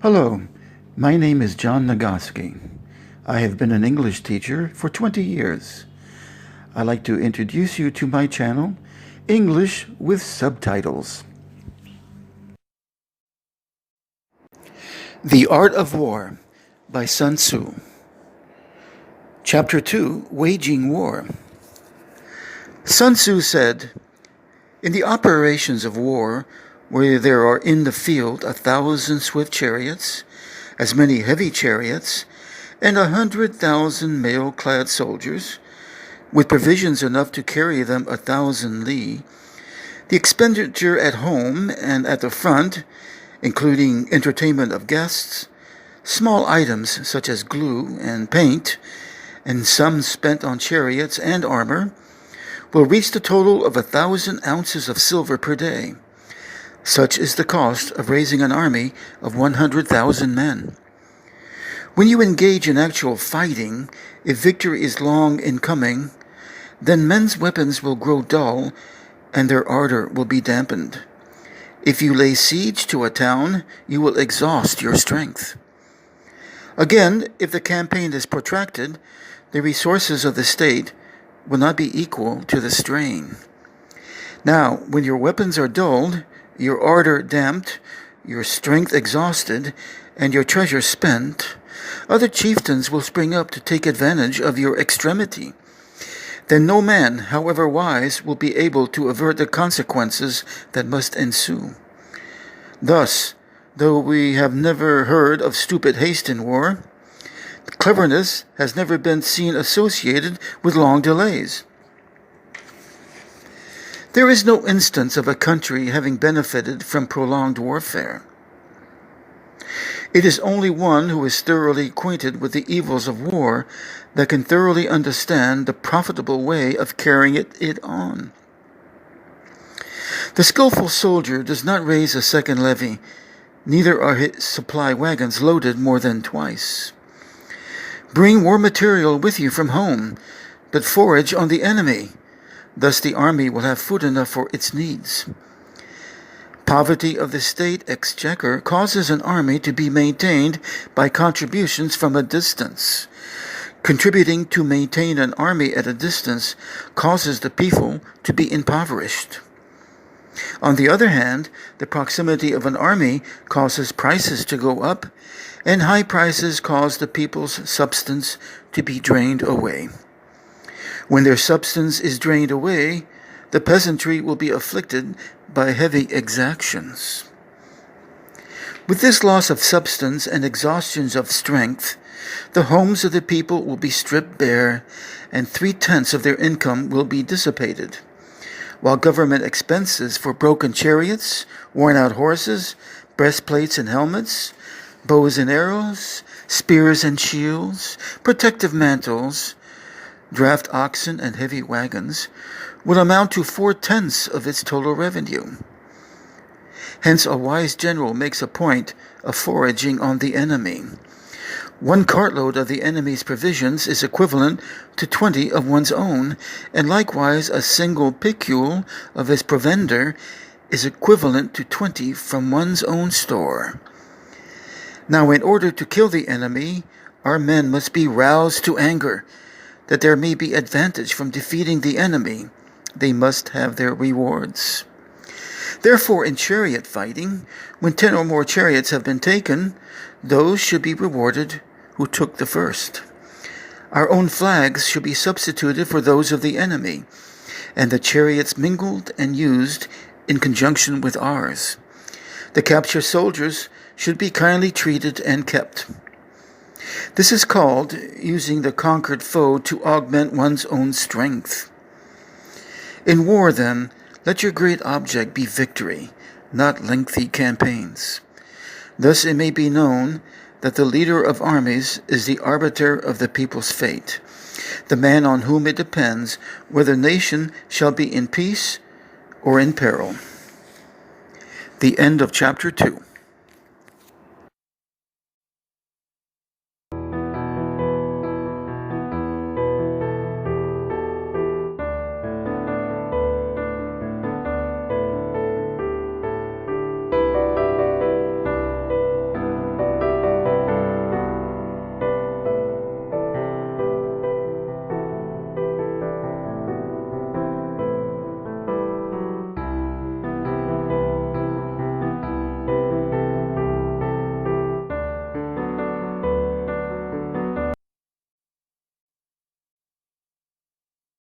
Hello, my name is John Nagoski. I have been an English teacher for 20 years. I'd like to introduce you to my channel, English with Subtitles. The Art of War by Sun Tzu. Chapter 2, Waging War. Sun Tzu said, "In the operations of war, where there are in the field 1,000 swift chariots, as many heavy chariots, and 100,000 mail-clad soldiers, with provisions enough to carry them 1,000 li, the expenditure at home and at the front, including entertainment of guests, small items such as glue and paint, and some spent on chariots and armor, will reach the total of 1,000 ounces of silver per day. Such is the cost of raising an army of 100,000 men. When you engage in actual fighting, if victory is long in coming, then men's weapons will grow dull and their ardor will be dampened. If you lay siege to a town, you will exhaust your strength. Again, if the campaign is protracted, the resources of the state will not be equal to the strain. Now, when your weapons are dulled, your ardor damped, your strength exhausted, and your treasure spent, other chieftains will spring up to take advantage of your extremity. Then no man, however wise, will be able to avert the consequences that must ensue. Thus, though we have never heard of stupid haste in war, cleverness has never been seen associated with long delays. There is no instance of a country having benefited from prolonged warfare. It is only one who is thoroughly acquainted with the evils of war that can thoroughly understand the profitable way of carrying it on. The skillful soldier does not raise a second levy, neither are his supply wagons loaded more than twice. Bring war material with you from home, but forage on the enemy. Thus the army will have food enough for its needs. Poverty of the state exchequer causes an army to be maintained by contributions from a distance. Contributing to maintain an army at a distance causes the people to be impoverished. On the other hand, the proximity of an army causes prices to go up, and high prices cause the people's substance to be drained away. When their substance is drained away, the peasantry will be afflicted by heavy exactions. With this loss of substance and exhaustions of strength, the homes of the people will be stripped bare, and 3/10 of their income will be dissipated, while government expenses for broken chariots, worn-out horses, breastplates and helmets, bows and arrows, spears and shields, protective mantles, draft oxen and heavy wagons would amount to 4/10 of its total revenue. Hence a wise general makes a point of foraging on the enemy. 1 cartload of the enemy's provisions is equivalent to 20 of one's own, and likewise a single picule of his provender is equivalent to 20 from one's own store. Now, in order to kill the enemy, our men must be roused to anger. That there may be advantage from defeating the enemy, they must have their rewards. Therefore, in chariot fighting, when 10 or more chariots have been taken, those should be rewarded who took the first. Our own flags should be substituted for those of the enemy, and the chariots mingled and used in conjunction with ours. The captured soldiers should be kindly treated and kept. This is called using the conquered foe to augment one's own strength. In war, then, let your great object be victory, not lengthy campaigns. Thus it may be known that the leader of armies is the arbiter of the people's fate, the man on whom it depends whether nation shall be in peace or in peril." The end of chapter 2.